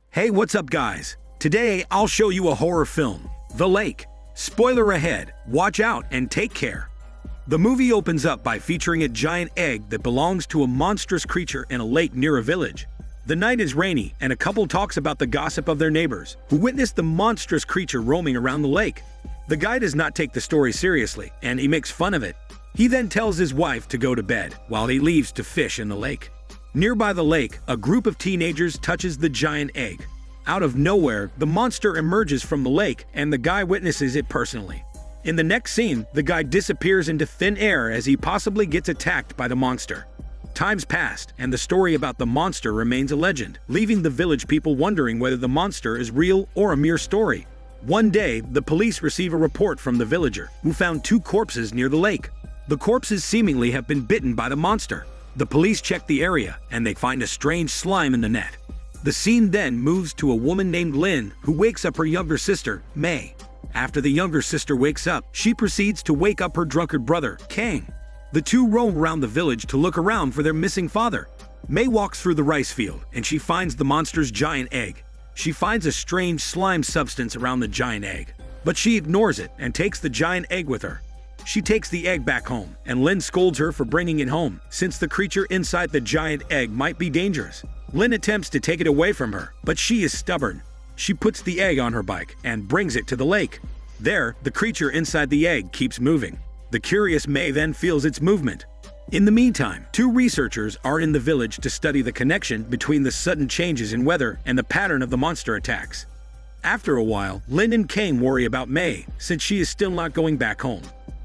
Hey, what's up guys? Today I'll show you a horror film, The Lake. Spoiler ahead, watch out and take care. The movie opens up by featuring a giant egg that belongs to a monstrous creature in a lake near a village. The night is rainy and a couple talks about the gossip of their neighbors, who witnessed the monstrous creature roaming around the lake. The guy does not take the story seriously, and he makes fun of it. He then tells his wife to go to bed, while he leaves to fish in the lake. Nearby the lake, a group of teenagers touches the giant egg. Out of nowhere, the monster emerges from the lake, and the guy witnesses it personally. In the next scene, the guy disappears into thin air as he possibly gets attacked by the monster. Times passed, and the story about the monster remains a legend, leaving the village people wondering whether the monster is real or a mere story. One day, the police receive a report from the villager, who found 2 corpses near the lake. The corpses seemingly have been bitten by the monster. The police check the area, and they find a strange slime in the net. The scene then moves to a woman named Lynn, who wakes up her younger sister, May. After the younger sister wakes up, she proceeds to wake up her drunkard brother, Kang. The two roam around the village to look around for their missing father. May walks through the rice field, and she finds the monster's giant egg. She finds a strange slime substance around the giant egg, but she ignores it and takes the giant egg with her. She takes the egg back home, and Lynn scolds her for bringing it home, since the creature inside the giant egg might be dangerous. Lynn attempts to take it away from her, but she is stubborn. She puts the egg on her bike and brings it to the lake. There, the creature inside the egg keeps moving. The curious May then feels its movement. In the meantime, 2 researchers are in the village to study the connection between the sudden changes in weather and the pattern of the monster attacks. After a while, Lynn and Kane worry about May, since she is still not going back home.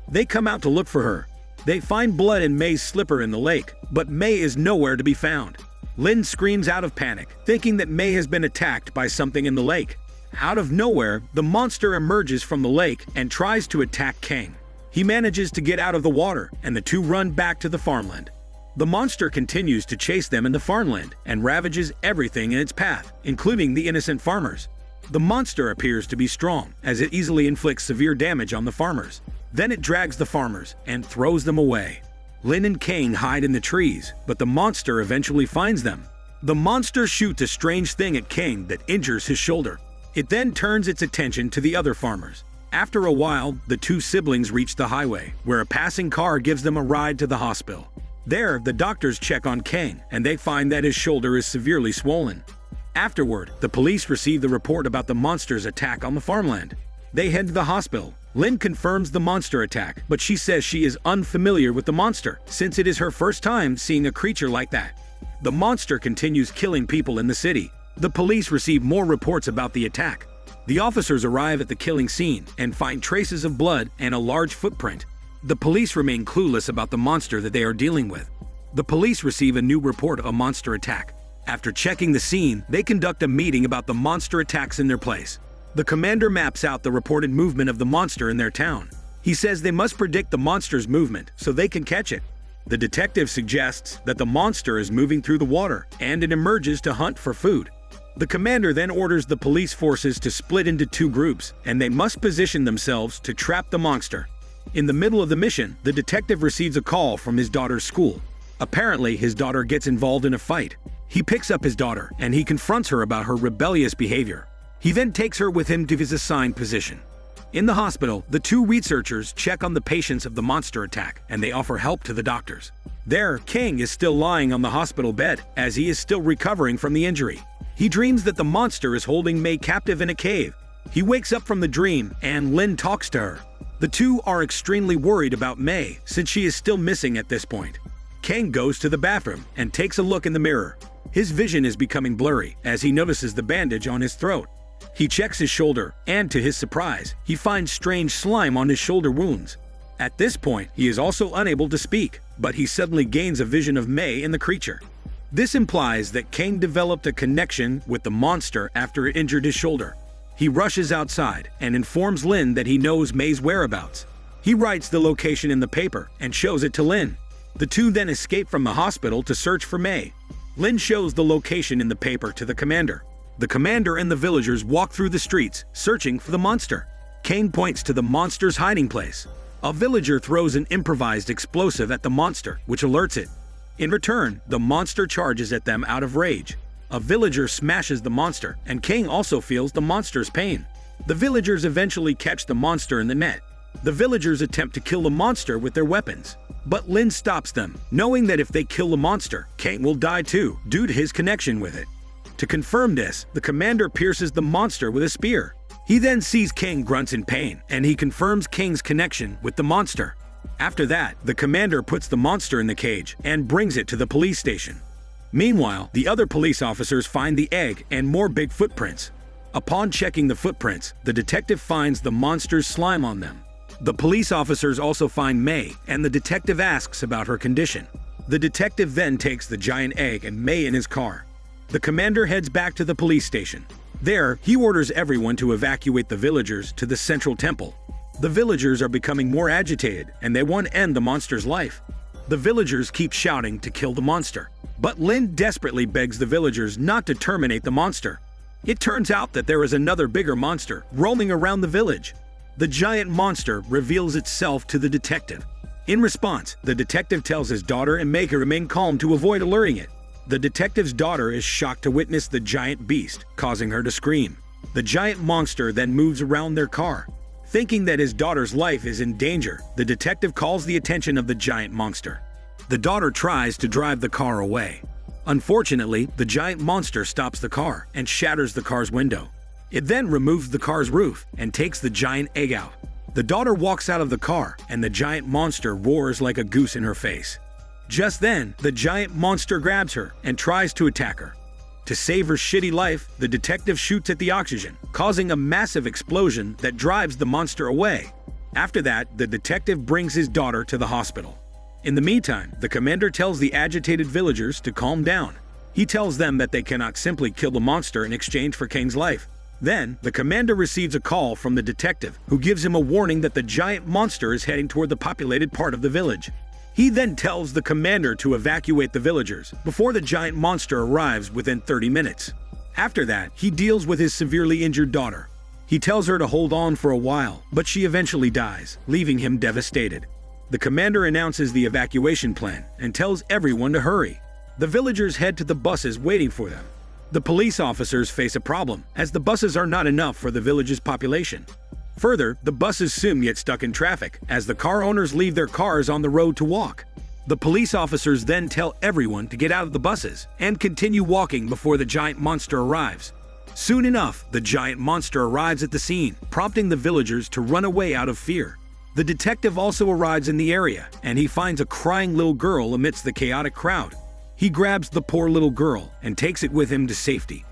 They come out to look for her. They find blood in May's slipper in the lake, but May is nowhere to be found. Lynn screams out of panic, thinking that May has been attacked by something in the lake. Out of nowhere, the monster emerges from the lake and tries to attack Kang. He manages to get out of the water, and the 2 run back to the farmland. The monster continues to chase them in the farmland and ravages everything in its path, including the innocent farmers. The monster appears to be strong, as it easily inflicts severe damage on the farmers. Then it drags the farmers and throws them away. Lynn and Kane hide in the trees, but the monster eventually finds them. The monster shoots a strange thing at Kane that injures his shoulder. It then turns its attention to the other farmers. After a while, the 2 siblings reach the highway, where a passing car gives them a ride to the hospital. There, the doctors check on Kane, and they find that his shoulder is severely swollen. Afterward, the police receive the report about the monster's attack on the farmland. They head to the hospital. Lynn confirms the monster attack, but she says she is unfamiliar with the monster, since it is her first time seeing a creature like that. The monster continues killing people in the city. The police receive more reports about the attack. The officers arrive at the killing scene and find traces of blood and a large footprint. The police remain clueless about the monster that they are dealing with. The police receive a new report of a monster attack. After checking the scene, they conduct a meeting about the monster attacks in their place. The commander maps out the reported movement of the monster in their town. He says they must predict the monster's movement so they can catch it. The detective suggests that the monster is moving through the water and it emerges to hunt for food. The commander then orders the police forces to split into 2 groups, and they must position themselves to trap the monster. In the middle of the mission, the detective receives a call from his daughter's school. Apparently, his daughter gets involved in a fight. He picks up his daughter, and he confronts her about her rebellious behavior. He then takes her with him to his assigned position. In the hospital, the 2 researchers check on the patients of the monster attack, and they offer help to the doctors. There, King is still lying on the hospital bed, as he is still recovering from the injury. He dreams that the monster is holding May captive in a cave. He wakes up from the dream, and Lynn talks to her. The 2 are extremely worried about May, since she is still missing at this point. King goes to the bathroom and takes a look in the mirror. His vision is becoming blurry, as he notices the bandage on his throat. He checks his shoulder, and to his surprise, he finds strange slime on his shoulder wounds. At this point, he is also unable to speak, but he suddenly gains a vision of May and the creature. This implies that Kang developed a connection with the monster after it injured his shoulder. He rushes outside and informs Lynn that he knows May's whereabouts. He writes the location in the paper and shows it to Lynn. The 2 then escape from the hospital to search for May. Lynn shows the location in the paper to the commander. The commander and the villagers walk through the streets, searching for the monster. Kane points to the monster's hiding place. A villager throws an improvised explosive at the monster, which alerts it. In return, the monster charges at them out of rage. A villager smashes the monster, and King also feels the monster's pain. The villagers eventually catch the monster in the net. The villagers attempt to kill the monster with their weapons, but Lin stops them, knowing that if they kill the monster, King will die too, due to his connection with it. To confirm this, the commander pierces the monster with a spear. He then sees King grunts in pain, and he confirms King's connection with the monster. After that, the commander puts the monster in the cage and brings it to the police station. Meanwhile, the other police officers find the egg and more big footprints. Upon checking the footprints, the detective finds the monster's slime on them. The police officers also find May, and the detective asks about her condition. The detective then takes the giant egg and May in his car. The commander heads back to the police station. There, he orders everyone to evacuate the villagers to the central temple. The villagers are becoming more agitated, and they want to end the monster's life. The villagers keep shouting to kill the monster, but Lin desperately begs the villagers not to terminate the monster. It turns out that there is another bigger monster roaming around the village. The giant monster reveals itself to the detective. In response, the detective tells his daughter and make her remain calm to avoid alerting it. The detective's daughter is shocked to witness the giant beast, causing her to scream. The giant monster then moves around their car. Thinking that his daughter's life is in danger, the detective calls the attention of the giant monster. The daughter tries to drive the car away. Unfortunately, the giant monster stops the car and shatters the car's window. It then removes the car's roof and takes the giant egg out. The daughter walks out of the car, and the giant monster roars like a goose in her face. Just then, the giant monster grabs her and tries to attack her. To save her shitty life, the detective shoots at the oxygen, causing a massive explosion that drives the monster away. After that, the detective brings his daughter to the hospital. In the meantime, the commander tells the agitated villagers to calm down. He tells them that they cannot simply kill the monster in exchange for King's life. Then, the commander receives a call from the detective, who gives him a warning that the giant monster is heading toward the populated part of the village. He then tells the commander to evacuate the villagers before the giant monster arrives within 30 minutes. After that, he deals with his severely injured daughter. He tells her to hold on for a while, but she eventually dies, leaving him devastated. The commander announces the evacuation plan and tells everyone to hurry. The villagers head to the buses waiting for them. The police officers face a problem, as the buses are not enough for the village's population. Further, the buses soon get stuck in traffic, as the car owners leave their cars on the road to walk. The police officers then tell everyone to get out of the buses and continue walking before the giant monster arrives. Soon enough, the giant monster arrives at the scene, prompting the villagers to run away out of fear. The detective also arrives in the area, and he finds a crying little girl amidst the chaotic crowd. He grabs the poor little girl and takes it with him to safety.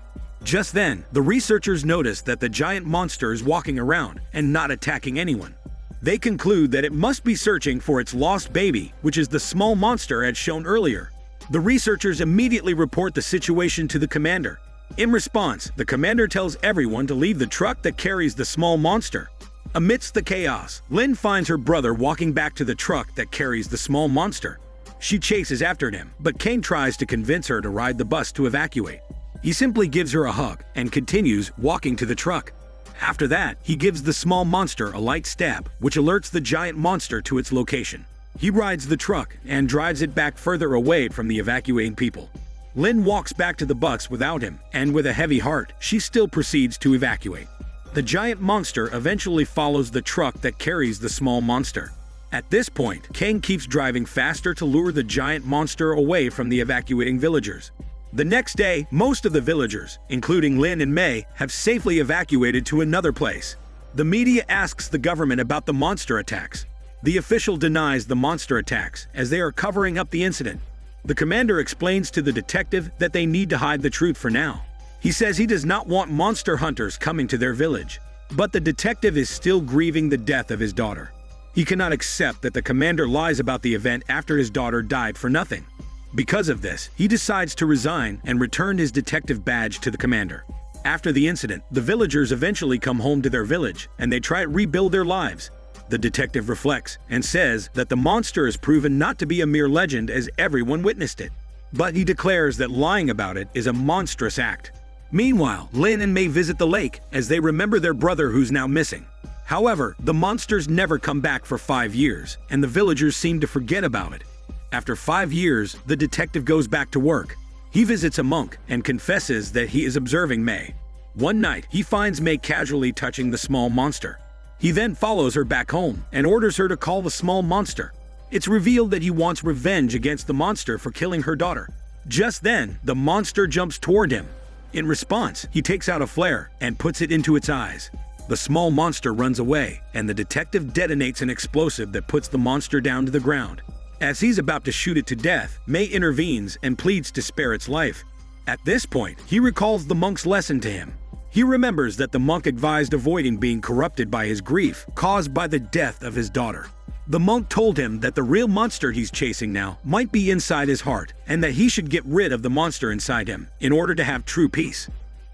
Just then, the researchers notice that the giant monster is walking around and not attacking anyone. They conclude that it must be searching for its lost baby, which is the small monster as shown earlier. The researchers immediately report the situation to the commander. In response, the commander tells everyone to leave the truck that carries the small monster. Amidst the chaos, Lin finds her brother walking back to the truck that carries the small monster. She chases after him, but Kane tries to convince her to ride the bus to evacuate. He simply gives her a hug and continues walking to the truck. After that, he gives the small monster a light stab, which alerts the giant monster to its location. He rides the truck and drives it back further away from the evacuating people. Lin walks back to the bus without him, and with a heavy heart, she still proceeds to evacuate. The giant monster eventually follows the truck that carries the small monster. At this point, Kang keeps driving faster to lure the giant monster away from the evacuating villagers. The next day, most of the villagers, including Lin and Mei, have safely evacuated to another place. The media asks the government about the monster attacks. The official denies the monster attacks, as they are covering up the incident. The commander explains to the detective that they need to hide the truth for now. He says he does not want monster hunters coming to their village. But the detective is still grieving the death of his daughter. He cannot accept that the commander lies about the event after his daughter died for nothing. Because of this, he decides to resign and return his detective badge to the commander. After the incident, the villagers eventually come home to their village, and they try to rebuild their lives. The detective reflects and says that the monster is proven not to be a mere legend as everyone witnessed it. But he declares that lying about it is a monstrous act. Meanwhile, Lin and Mei visit the lake as they remember their brother who's now missing. However, the monsters never come back for 5 years, and the villagers seem to forget about it. After 5 years, the detective goes back to work. He visits a monk and confesses that he is observing May. One night, he finds May casually touching the small monster. He then follows her back home and orders her to call the small monster. It's revealed that he wants revenge against the monster for killing her daughter. Just then, the monster jumps toward him. In response, he takes out a flare and puts it into its eyes. The small monster runs away, and the detective detonates an explosive that puts the monster down to the ground. As he's about to shoot it to death, May intervenes and pleads to spare its life. At this point, he recalls the monk's lesson to him. He remembers that the monk advised avoiding being corrupted by his grief caused by the death of his daughter. The monk told him that the real monster he's chasing now might be inside his heart, and that he should get rid of the monster inside him in order to have true peace.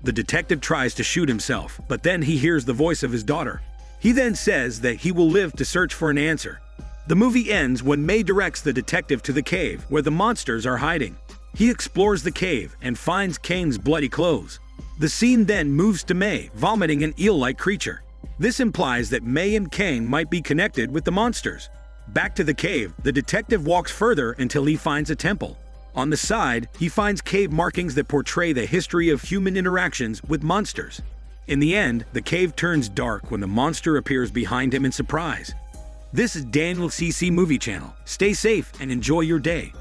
The detective tries to shoot himself, but then he hears the voice of his daughter. He then says that he will live to search for an answer. The movie ends when May directs the detective to the cave where the monsters are hiding. He explores the cave and finds Kane's bloody clothes. The scene then moves to May vomiting an eel-like creature. This implies that May and Kane might be connected with the monsters. Back to the cave, the detective walks further until he finds a temple. On the side, he finds cave markings that portray the history of human interactions with monsters. In the end, the cave turns dark when the monster appears behind him in surprise. This is Daniel CC Movie Channel. Stay safe and enjoy your day.